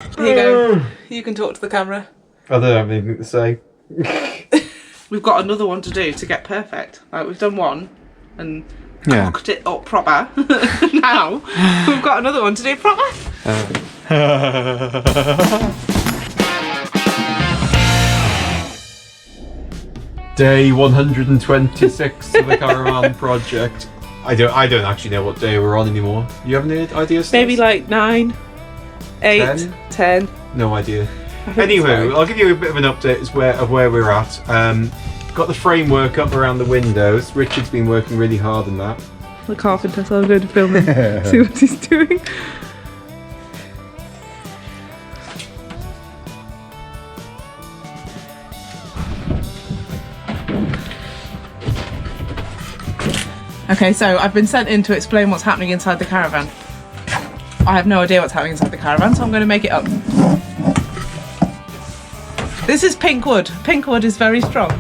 Here you go. You can talk to the camera. I don't have anything to say. We've got another one to do to get perfect. Like, we've done one and cocked it up proper. Now we've got another one to do proper. Day 126 of the caravan project. I don't actually know what day we're on anymore. You have any ideas? Maybe like 9, 8, 10. No idea. Anyway, I'll give you a bit of an update of where we're at. Got the framework up around the windows. Richard's been working really hard on that. The carpenter, so I'm going to film him, see what he's doing. Okay, so I've been sent in to explain what's happening inside the caravan. I have no idea what's happening inside the caravan, so I'm going to make it up. This is pink wood. Pink wood is very strong.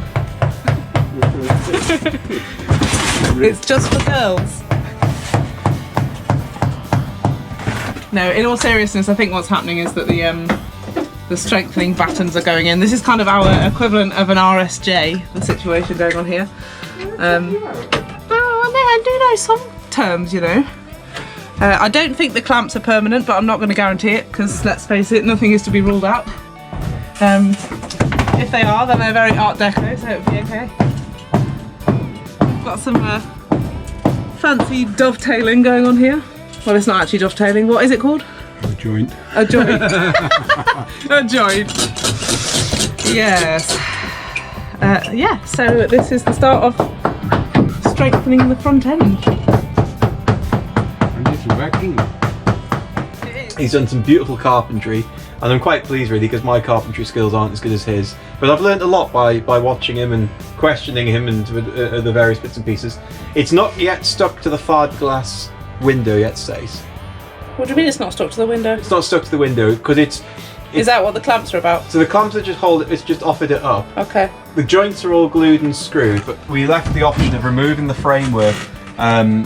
It's just for girls. No, in all seriousness, I think what's happening is that the strengthening battens are going in. This is kind of our equivalent of an RSJ, the situation going on here. I do know some terms, you know. I don't think the clamps are permanent, but I'm not going to guarantee it because, let's face it, nothing is to be ruled out. If they are, then they're very Art Deco, so it'll be okay. Got some fancy dovetailing going on here. Well, it's not actually dovetailing. What is it called? A joint. A joint. A joint. Yes. Yeah, so this is the start of strengthening the front end. And it's working. It is. He's done some beautiful carpentry, and I'm quite pleased really because my carpentry skills aren't as good as his. But I've learned a lot by watching him and questioning him and the various bits and pieces. It's not yet stuck to the fiberglass window yet, Stace. What do you mean it's not stuck to the window? It's not stuck to the window because it's. Is that what the clamps are about? So the clamps are just it's just offered it up. Okay. The joints are all glued and screwed, but we left the option of removing the framework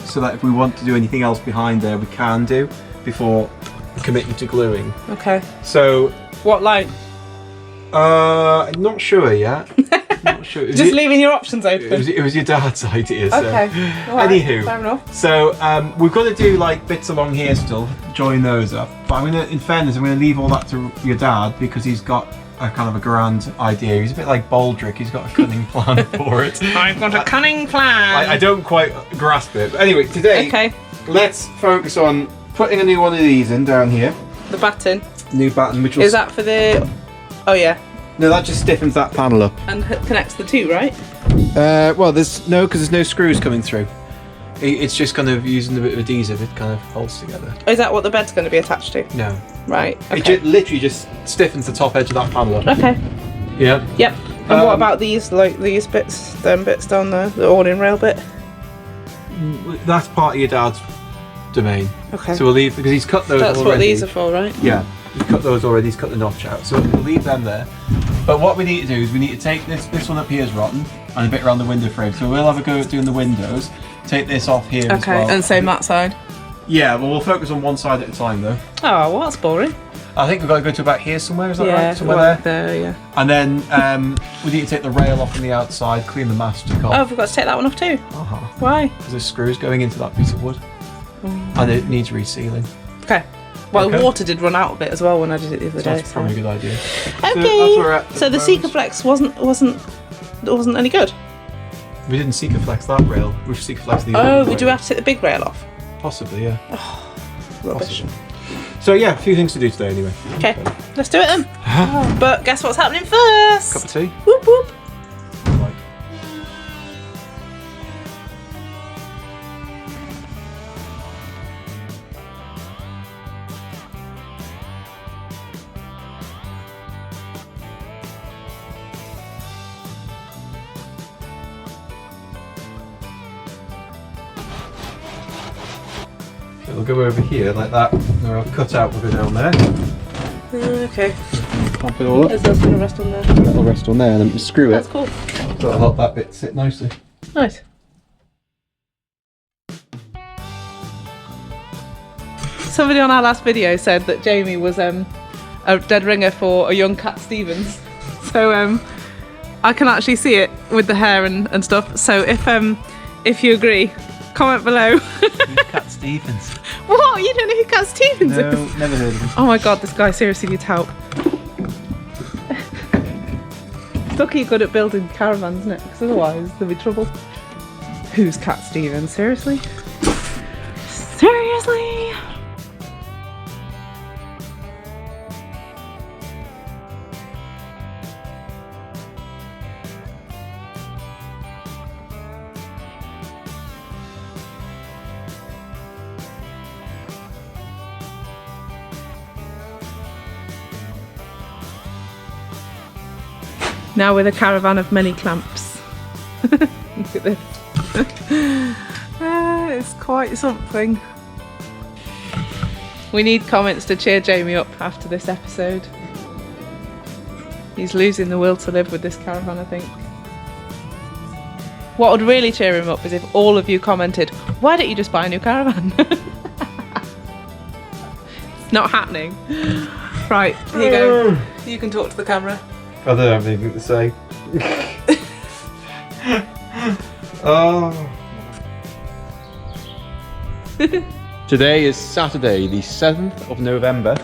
so that if we want to do anything else behind there, we can do before committing to gluing. Okay. So. What line? I'm not sure yet. Not sure. Just leaving your options open. It was your dad's idea. So. Okay. Right. Anywho, fair enough. So we've got to do like bits along here still, join those up. But in fairness, I'm gonna leave all that to your dad because he's got a kind of a grand idea. He's a bit like Baldrick. He's got a cunning plan for it. I've got a cunning plan. I don't quite grasp it. But anyway, today, let's focus on putting a new one of these in down here. The batten. New batten, which will. Is that for the? Oh yeah. No, that just stiffens that panel up. And connects the two, right? Well, because there's no screws coming through. It's just kind of using a bit of adhesive. It kind of holds together. Is that what the bed's going to be attached to? No. Right. Okay. It literally just stiffens the top edge of that panel up. Okay. Yeah. Yep. And what about these, like these bits, them bits down there, the awning rail bit? That's part of your dad's domain. Okay. So we'll leave because he's cut those already. That's what these are for, right? Yeah. He's cut those already. He's cut the notch out. So we'll leave them there. But what we need to do is we need to take this one up here is rotten and a bit around the window frame. So we'll have a go at doing the windows. Take this off here as well. Okay, and same that side? Yeah, well we'll focus on one side at a time though. Oh, well that's boring. I think we've got to go to about here somewhere, is that right? Somewhere well, there? Yeah. And then we need to take the rail off on the outside, clean the mastic off. Oh, we've got to take that one off too? Uh-huh. Why? Because there's screws going into that piece of wood. And it needs resealing. Okay. Well, water did run out of it as well when I did it the other day. That's probably a good idea. Okay. So the Sikaflex wasn't any good? We didn't Sikaflex that rail. We've Sikaflexed the other Oh, rail. we do have to take the big rail off? Possibly, yeah. Oh, rubbish. Possibly. So yeah, a few things to do today anyway. Okay, let's do it then. But guess what's happening first? Cup of tea? Whoop whoop. Right. It'll go over here like that, where I've cut out will go down there. Okay. Pop it all up. That's going to rest on there. That'll rest on there and then screw it. That's cool. That'll help that bit sit nicely. Nice. Somebody on our last video said that Jamie was a dead ringer for a young Cat Stevens. So I can actually see it with the hair and stuff. So if you agree, comment below. Who's Cat Stevens? What? You don't know who Cat Stevens is? No, never heard of him. Oh my god, this guy seriously needs help. It's lucky you're good at building caravans, isn't it? Because otherwise there'll be trouble. Who's Cat Stevens? Seriously? Seriously? Now with a caravan of many clamps. Look at this. It's quite something. We need comments to cheer Jamie up after this episode. He's losing the will to live with this caravan, I think. What would really cheer him up is if all of you commented, why don't you just buy a new caravan? It's not happening. Right, here you go. You can talk to the camera. I don't have anything to say. Oh. Today is Saturday, the 7th of November.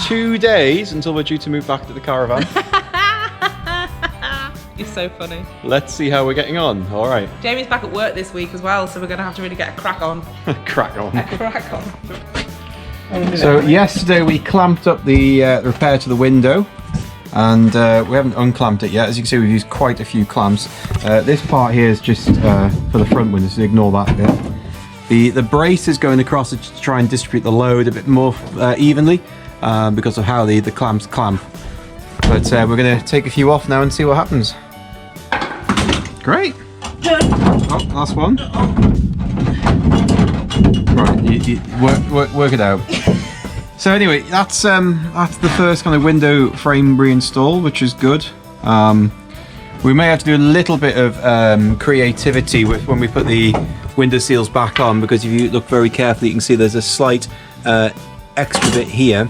2 days until we're due to move back to the caravan. You're so funny. Let's see how we're getting on. All right. Jamie's back at work this week as well, so we're going to have to really get a crack on. Crack on. A crack on. So yesterday we clamped up the repair to the window. And we haven't unclamped it yet. As you can see, we've used quite a few clamps. This part here is just for the front window, so ignore that bit. The brace is going across to try and distribute the load a bit more evenly because of how the clamps clamp. But we're going to take a few off now and see what happens. Great. Oh, last one. Right, you work it out. So anyway, that's the first kind of window frame reinstall, which is good. We may have to do a little bit of creativity with when we put the window seals back on, because if you look very carefully, you can see there's a slight extra bit here.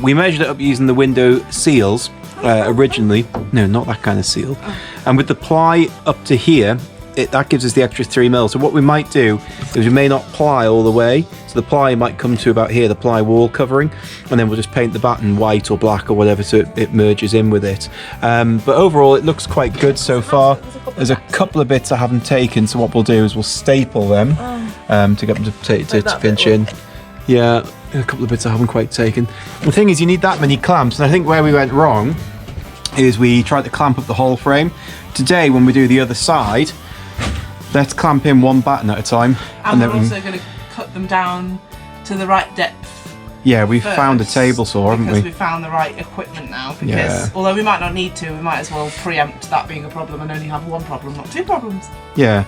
We measured it up using the window seals originally. No, not that kind of seal. And with the ply up to here, that gives us the extra 3 mil. So what we might do is we may not ply all the way. So the ply might come to about here, the ply wall covering, and then we'll just paint the batten white or black or whatever so it merges in with it. But overall it looks quite good so far. There's a couple of bits I haven't taken, so what we'll do is we'll staple them to get them to pinch in. Yeah, a couple of bits I haven't quite taken. The thing is, you need that many clamps, and I think where we went wrong is we tried to clamp up the whole frame. Today when we do the other side, let's clamp in one batten at a time. And we're also going to cut them down to the right depth. Yeah, we've found a table saw, haven't we? Because we've found the right equipment now. Because although we might not need to, we might as well preempt that being a problem and only have one problem, not 2 problems. Yeah,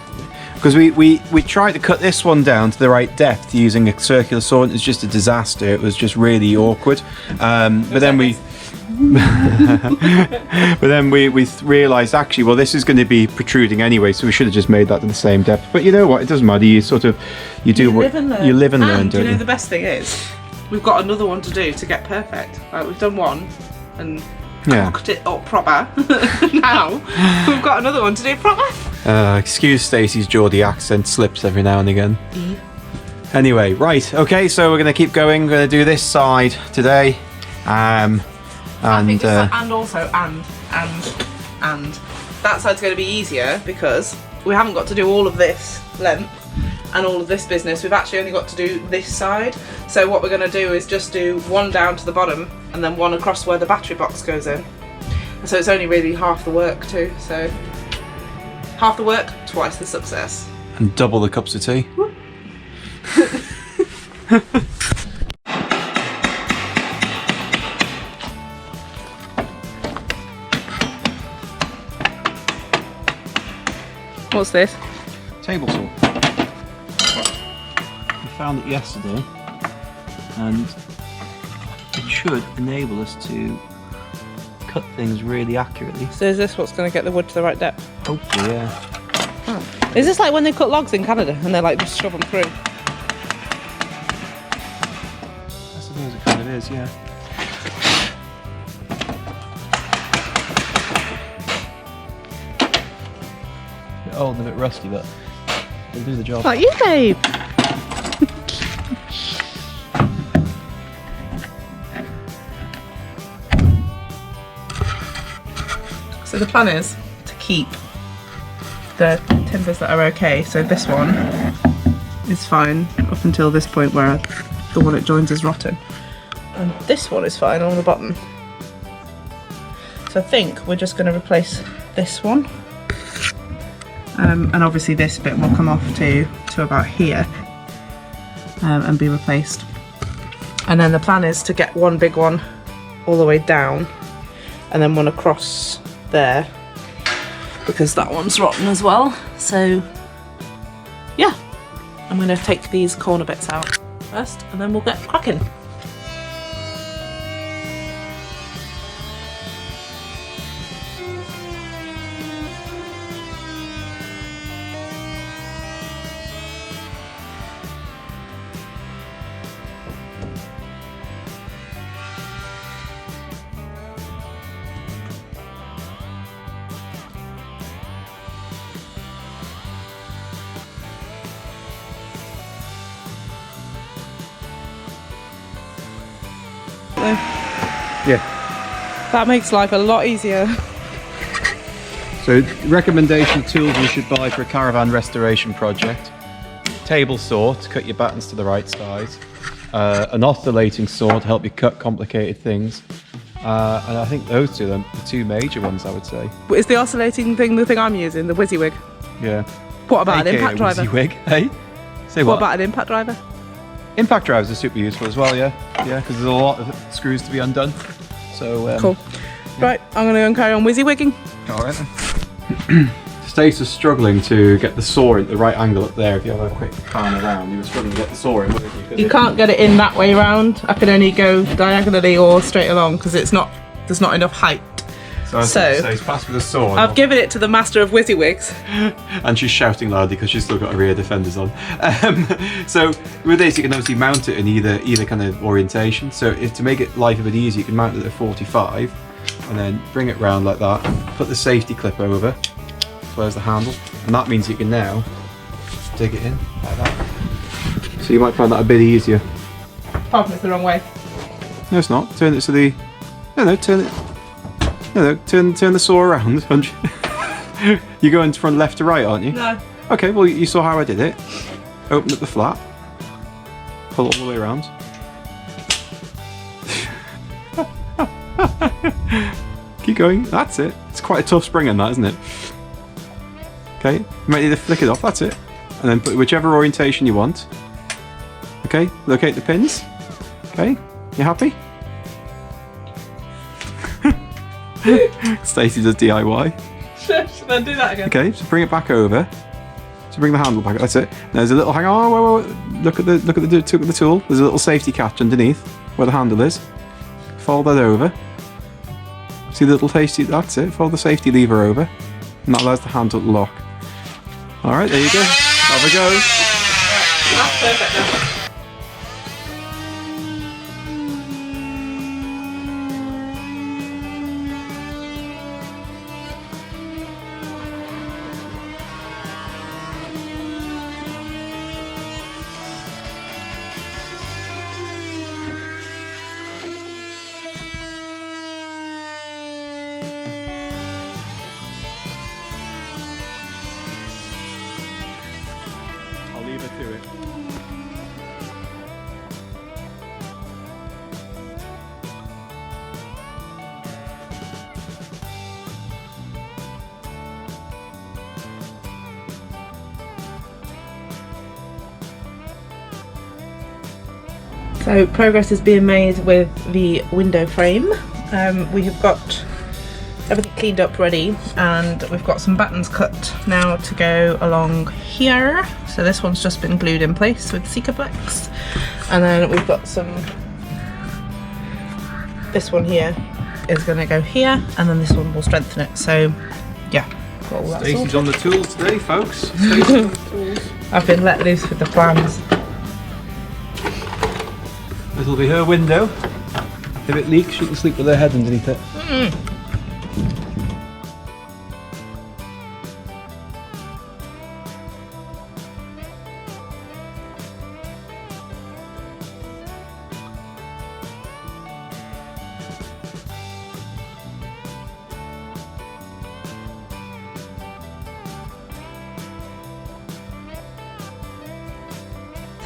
because we tried to cut this one down to the right depth using a circular saw, and it was just a disaster. It was just really awkward. But then we realised, actually, well, this is going to be protruding anyway, so we should have just made that to the same depth. But you know what? It doesn't matter. You live and learn. You live and learn. Do you know the best thing is, we've got another one to do to get perfect. Like, we've done one and cocked it up proper. Now we've got another one to do proper. Excuse Stacey's Geordie accent, slips every now and again. Anyway, right, okay, so we're going to keep going. We're going to do this side today. And that side's going to be easier because we haven't got to do all of this length and all of this business. We've actually only got to do this side. So what we're going to do is just do one down to the bottom and then one across where the battery box goes in. So it's only really half the work too. So half the work, twice the success. And double the cups of tea. What's this? Table saw. We found it yesterday, and it should enable us to cut things really accurately. So is this what's going to get the wood to the right depth? Hopefully, yeah. Oh. Is this like when they cut logs in Canada and they like just shove them through? I suppose it kind of is, yeah. old and a bit rusty, but it'll do the job. Like you, babe. So the plan is to keep the timbers that are okay. So this one is fine up until this point where the one it joins is rotten. And this one is fine on the bottom. So I think we're just going to replace this one. And obviously this bit will come off to about here and be replaced. And then the plan is to get one big one all the way down and then one across there, because that one's rotten as well. So yeah, I'm going to take these corner bits out first and then we'll get cracking. Yeah. That makes life a lot easier. So recommendation tools you should buy for a caravan restoration project: table saw to cut your battens to the right size, an oscillating saw to help you cut complicated things, and I think those two are the two major ones, I would say. Is the oscillating thing the thing I'm using, the WYSIWYG? Yeah. What about an impact driver? WYSIWYG, hey? Say What about an impact driver? Impact drivers are super useful as well, yeah. Yeah, because there's a lot of screws to be undone. So cool. Right, I'm going to go and carry on WYSIWYGing. All right then. Stacey's struggling to get the saw at the right angle up there. If you have a quick pan around, you were struggling to get the saw in, weren't you? You can't get it in that way round. I can only go diagonally or straight along because there's not enough height. So he's passed with a saw. I've given it to the master of WYSIWYGs. And she's shouting loudly because she's still got her rear defenders on. So with this, you can obviously mount it in either kind of orientation. So if to make it life a bit easier, you can mount it at 45 and then bring it round like that. Put the safety clip over, close the handle, and that means you can now dig it in like that. So you might find that a bit easier. Pardon, it's the wrong way. No, it's not. Turn it to the. No, turn it. No, turn the saw around. You're going from left to right, aren't you? No. Okay, well you saw how I did it. Open up the flap, pull it all the way around. Keep going. That's it. It's quite a tough spring in that, isn't it? Okay, you might need to flick it off. That's it. And then put whichever orientation you want. Okay, locate the pins. Okay, you happy? Stacey does DIY. Should I do that again? Okay, so bring it back over. So bring the handle back. That's it. There's a little hang on. Wait. Look at the tool. There's a little safety catch underneath where the handle is. Fold that over. See the little safety? That's it. Fold the safety lever over, and that allows the handle to lock. All right, there you go. Have a go. That's perfect now. I'll leave it to it. So progress is being made with the window frame. We have got everything cleaned up ready, and we've got some battens cut now to go along here. So this one's just been glued in place with Sikaflex, and then we've got some, this one here is going to go here, and then this one will strengthen it. So yeah, got all that Stacey's sorted. on the tools today, folks. Stacey's on the tools. I've been let loose with the plans. This'll be her window. If it leaks, she can sleep with her head underneath it.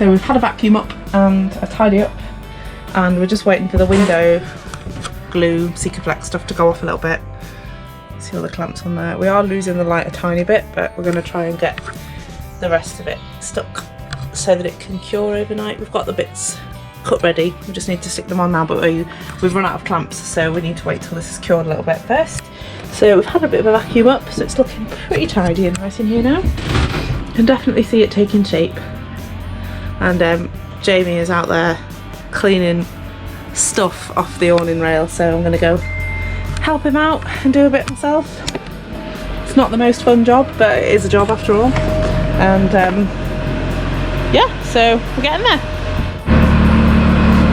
So we've had a vacuum up and a tidy up, and we're just waiting for the window glue, Sikaflex stuff to go off a little bit. See all the clamps on there. We are losing the light a tiny bit, but we're going to try and get the rest of it stuck so that it can cure overnight. We've got the bits cut ready, we just need to stick them on now, but we've run out of clamps, so we need to wait till this is cured a little bit first. So we've had a bit of a vacuum up, so it's looking pretty tidy and nice in here now. Can definitely see it taking shape. And Jamie is out there cleaning stuff off the awning rail, so I'm going to go help him out and do a bit myself. It's not the most fun job, but it is a job after all. And yeah, so we're getting there.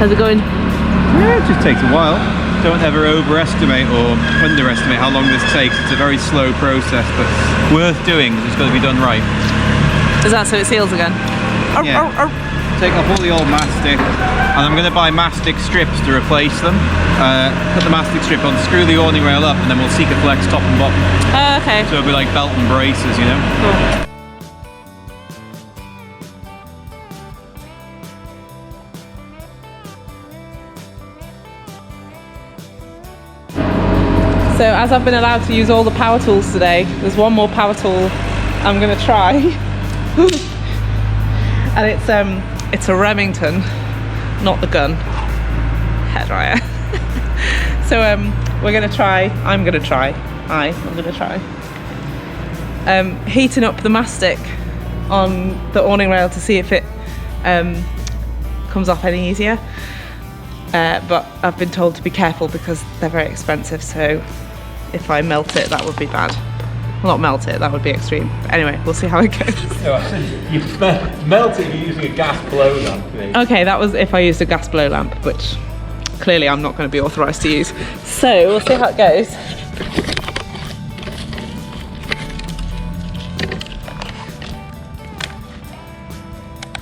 How's it going? Yeah, it just takes a while. Don't ever overestimate or underestimate how long this takes. It's a very slow process, but worth doing. It's got to be done right. Is that so it seals again? Yeah. Take off all the old mastic, and I'm going to buy mastic strips to replace them. Put the mastic strip on, screw the awning rail up, and then we'll Sikaflex top and bottom. Okay. So it'll be like belt and braces, you know? Cool. So as I've been allowed to use all the power tools today, there's one more power tool I'm going to try. And it's a Remington, not the gun, hairdryer. So I'm going to try heating up the mastic on the awning rail to see if it comes off any easier. But I've been told to be careful because they're very expensive, so if I melt it, that would be bad. Well, not melt it, that would be extreme. But anyway, we'll see how it goes. You melt it using a gas blow lamp. Okay, that was if I used a gas blow lamp, which clearly I'm not going to be authorised to use. So we'll see how it goes.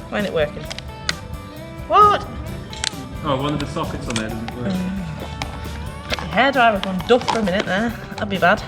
Why isn't it working? What? Oh, one of the sockets on there doesn't work. Hairdryer was on duff for a minute there. That'd be bad.